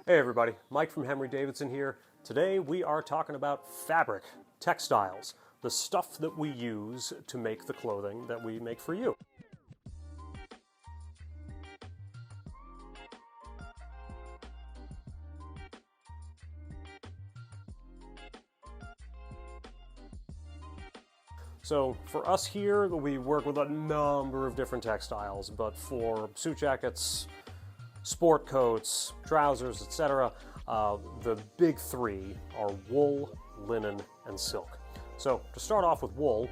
Hey everybody, Mike from Davidsen here. Today we are talking about fabric, textiles, the stuff that we use to make the clothing that we make for you. So for us here, we work with a number of different textiles, but for suit jackets, sport coats, trousers, etc., the big three are wool, linen, and silk. So to start off with wool,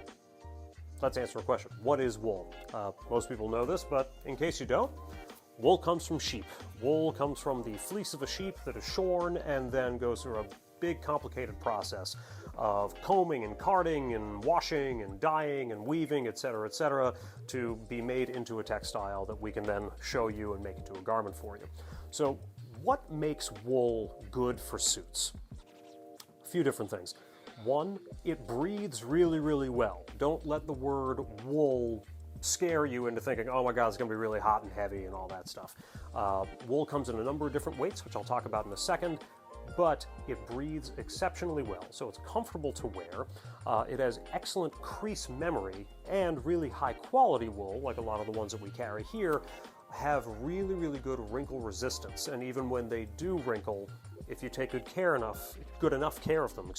let's answer a question. What is wool? Most people know this, but in case you don't, wool comes from sheep. Wool comes from the fleece of a sheep that is shorn and then goes through a big complicated process of combing and carding and washing and dyeing and weaving, etc., to be made into a textile that we can then show you and make into a garment for you. So what makes wool good for suits? A few different things. One, it breathes really, really well. Don't let the word wool scare you into thinking, oh my god, it's going to be really hot and heavy and all that stuff. Wool comes in a number of different weights, which I'll talk about in a second, but it breathes exceptionally well, so it's comfortable to wear. It has excellent crease memory, and really high quality wool, like a lot of the ones that we carry here, have really, really good wrinkle resistance, and even when they do wrinkle, if you take good enough care of them,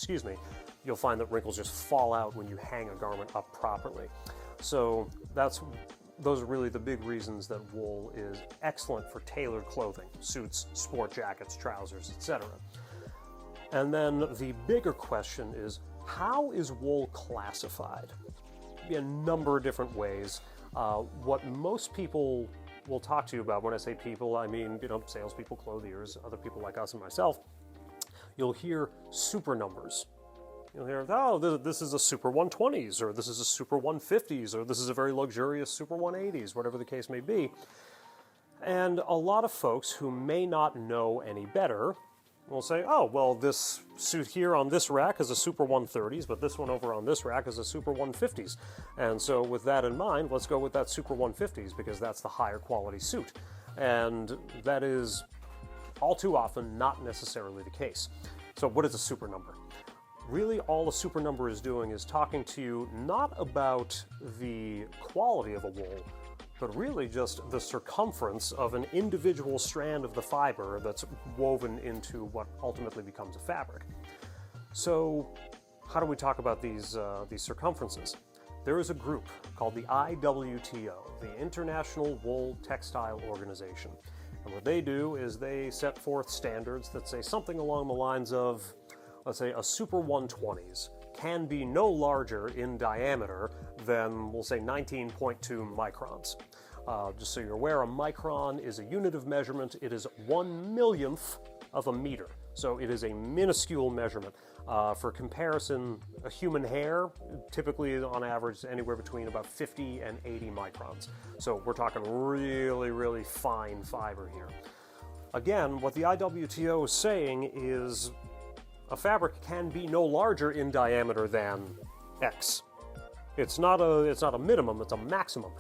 you'll find that wrinkles just fall out when you hang a garment up properly. So those are really the big reasons that wool is excellent for tailored clothing, suits, sport jackets, trousers, etc. And then the bigger question is, how is wool classified? In a number of different ways. What most people will talk to you about, when I say people, I mean, salespeople, clothiers, other people like us and myself, you'll hear super numbers. You'll hear, oh, this is a Super 120s, or this is a Super 150s, or this is a very luxurious Super 180s, whatever the case may be. And a lot of folks who may not know any better will say, oh, well, this suit here on this rack is a Super 130s, but this one over on this rack is a Super 150s. And so with that in mind, let's go with that Super 150s, because that's the higher quality suit. And that is all too often not necessarily the case. So what is a super number? Really, all a super number is doing is talking to you not about the quality of a wool, but really just the circumference of an individual strand of the fiber that's woven into what ultimately becomes a fabric. So how do we talk about these circumferences? There is a group called the IWTO, the International Wool Textile Organization. And what they do is they set forth standards that say something along the lines of, let's say a Super 120s can be no larger in diameter than, we'll say, 19.2 microns. Just so you're aware, a micron is a unit of measurement. It is 1/1,000,000th of a meter. So it is a minuscule measurement. For comparison, a human hair, typically on average, anywhere between about 50 and 80 microns. So we're talking really, really fine fiber here. Again, what the IWTO is saying is a fabric can be no larger in diameter than X. It's not a minimum, it's a maximum.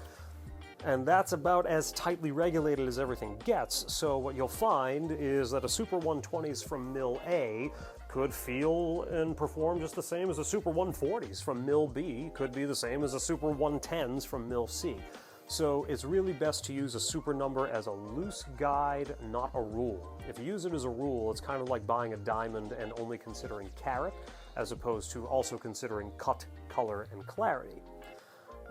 And that's about as tightly regulated as everything gets. So what you'll find is that a Super 120s from Mill A could feel and perform just the same as a Super 140s from Mill B, could be the same as a Super 110s from Mill C. So it's really best to use a super number as a loose guide, not a rule. If you use it as a rule, it's kind of like buying a diamond and only considering carat, as opposed to also considering cut, color, and clarity.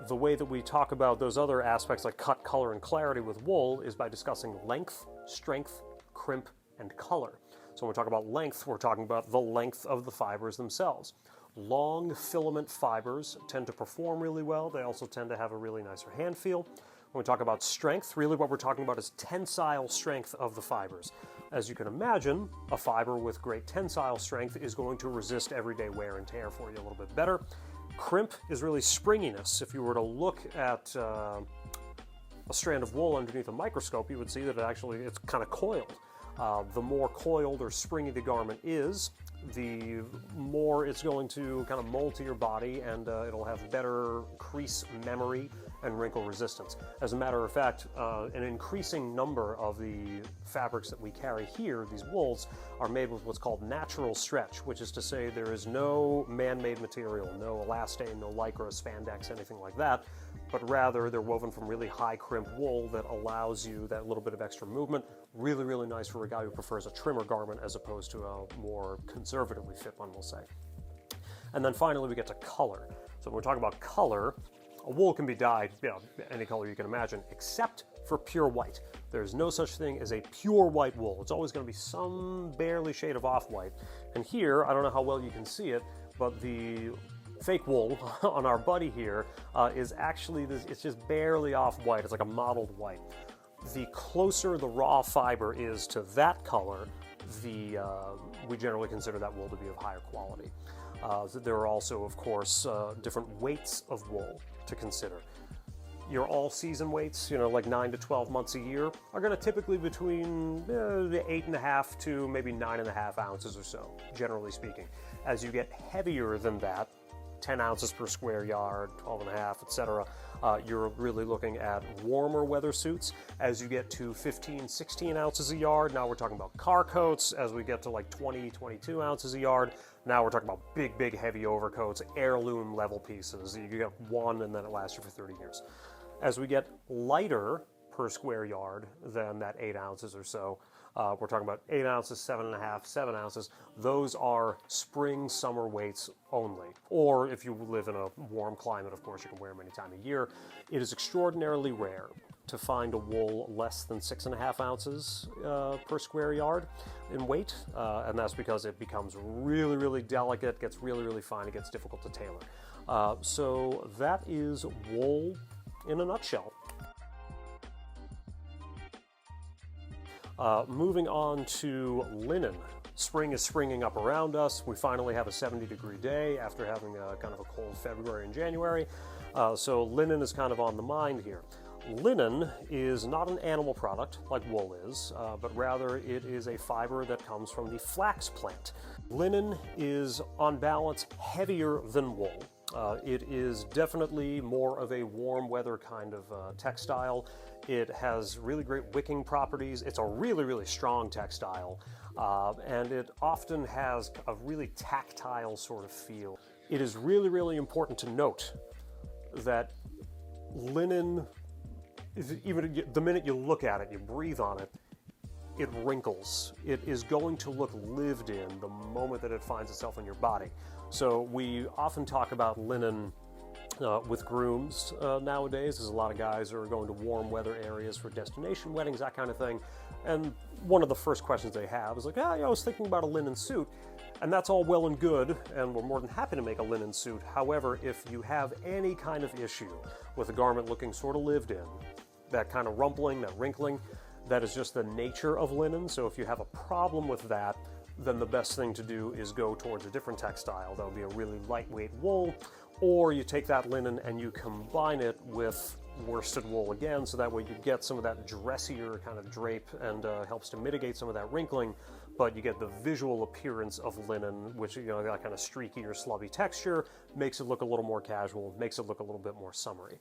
The way that we talk about those other aspects like cut, color, and clarity with wool is by discussing length, strength, crimp, and color. So when we talk about length, we're talking about the length of the fibers themselves. Long filament fibers tend to perform really well. They also tend to have a really nicer hand feel. When we talk about strength, really what we're talking about is tensile strength of the fibers. As you can imagine, a fiber with great tensile strength is going to resist everyday wear and tear for you a little bit better. Crimp is really springiness. If you were to look at a strand of wool underneath a microscope, you would see that it's kind of coiled. The more coiled or springy the garment is, the more it's going to kind of mold to your body, and it'll have better crease memory and wrinkle resistance. As a matter of fact, an increasing number of the fabrics that we carry here, these wools, are made with what's called natural stretch, which is to say there is no man-made material, no elastane, no lycra, spandex, anything like that, but rather they're woven from really high crimp wool that allows you that little bit of extra movement. Really, really nice for a guy who prefers a trimmer garment as opposed to a more conservatively fit one, we'll say. And then finally we get to color. So when we're talking about color, a wool can be dyed, any color you can imagine, except for pure white. There's no such thing as a pure white wool. It's always going to be some barely shade of off-white. And here, I don't know how well you can see it, but the fake wool on our buddy here is actually, it's just barely off-white. It's like a mottled white. The closer the raw fiber is to that color, we generally consider that wool to be of higher quality. There are also, of course, different weights of wool to consider. Your all-season weights, like 9 to 12 months a year, are going to typically between 8.5 to maybe 9.5 ounces or so, generally speaking. As you get heavier than that, 10 ounces per square yard, 12.5, etc., you're really looking at warmer weather suits. As you get to 15, 16 ounces a yard, now we're talking about car coats. As we get to like 20, 22 ounces a yard, now we're talking about big, big, heavy overcoats, heirloom level pieces. You get one and then it lasts you for 30 years. As we get lighter per square yard than that 8 ounces or so, we're talking about 8 ounces, 7.5, 7 ounces. Those are spring, summer weights only. Or if you live in a warm climate, of course, you can wear them any time of year. It is extraordinarily rare to find a wool less than 6.5 ounces per square yard in weight, and that's because it becomes really, really delicate, gets really, really fine, it gets difficult to tailor. So that is wool in a nutshell. Moving on to linen. Spring is springing up around us. We finally have a 70-degree day after having kind of a cold February and January. So linen is kind of on the mind here. Linen is not an animal product like wool is, but rather it is a fiber that comes from the flax plant. Linen is, on balance, heavier than wool. It is definitely more of a warm weather kind of textile. It has really great wicking properties. It's a really, really strong textile, and it often has a really tactile sort of feel. It is really, really important to note that linen, even the minute you look at it, you breathe on it, it wrinkles. It is going to look lived in the moment that it finds itself in your body. So we often talk about linen with grooms nowadays. There's a lot of guys who are going to warm weather areas for destination weddings, that kind of thing. And one of the first questions they have is like, I was thinking about a linen suit. And that's all well and good, and we're more than happy to make a linen suit. However, if you have any kind of issue with a garment looking sort of lived in, that kind of rumpling, that wrinkling, that is just the nature of linen. So if you have a problem with that, then the best thing to do is go towards a different textile. That would be a really lightweight wool, or you take that linen and you combine it with worsted wool again, so that way you get some of that dressier kind of drape and helps to mitigate some of that wrinkling, but you get the visual appearance of linen, which, that kind of streaky or slubby texture, makes it look a little more casual, makes it look a little bit more summery.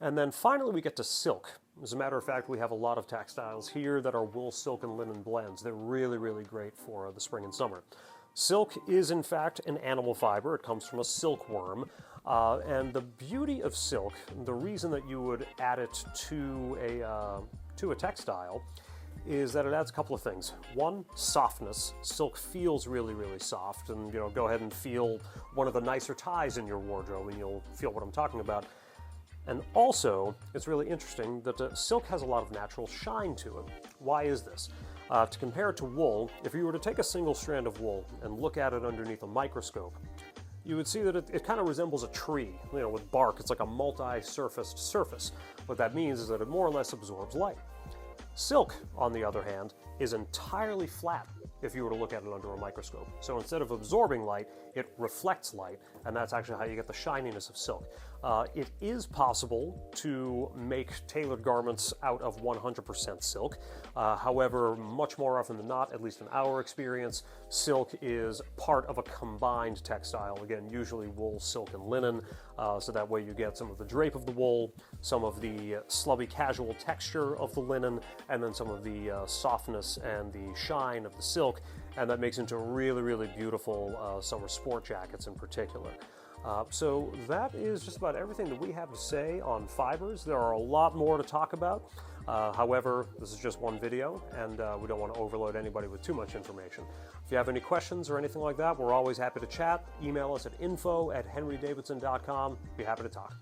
And then finally we get to silk. As a matter of fact, we have a lot of textiles here that are wool, silk, and linen blends. They're really, really great for the spring and summer. Silk is, in fact, an animal fiber. It comes from a silkworm. And the beauty of silk, the reason that you would add it to a textile, is that it adds a couple of things. One, softness. Silk feels really, really soft. And, go ahead and feel one of the nicer ties in your wardrobe and you'll feel what I'm talking about. And also, it's really interesting that silk has a lot of natural shine to it. Why is this? To compare it to wool, if you were to take a single strand of wool and look at it underneath a microscope, you would see that it kind of resembles a tree, with bark. It's like a multi-surfaced surface. What that means is that it more or less absorbs light. Silk, on the other hand, is entirely flat if you were to look at it under a microscope. So instead of absorbing light, it reflects light, and that's actually how you get the shininess of silk. It is possible to make tailored garments out of 100% silk. However, much more often than not, at least in our experience, silk is part of a combined textile. Again, usually wool, silk, and linen, so that way you get some of the drape of the wool, some of the slubby casual texture of the linen, and then some of the softness and the shine of the silk, and that makes into really, really beautiful summer sport jackets in particular. So that is just about everything that we have to say on fibers. There are a lot more to talk about. However, this is just one video, and we don't want to overload anybody with too much information. If you have any questions or anything like that, we're always happy to chat. Email us at info@henrydavidsen.com. Be happy to talk.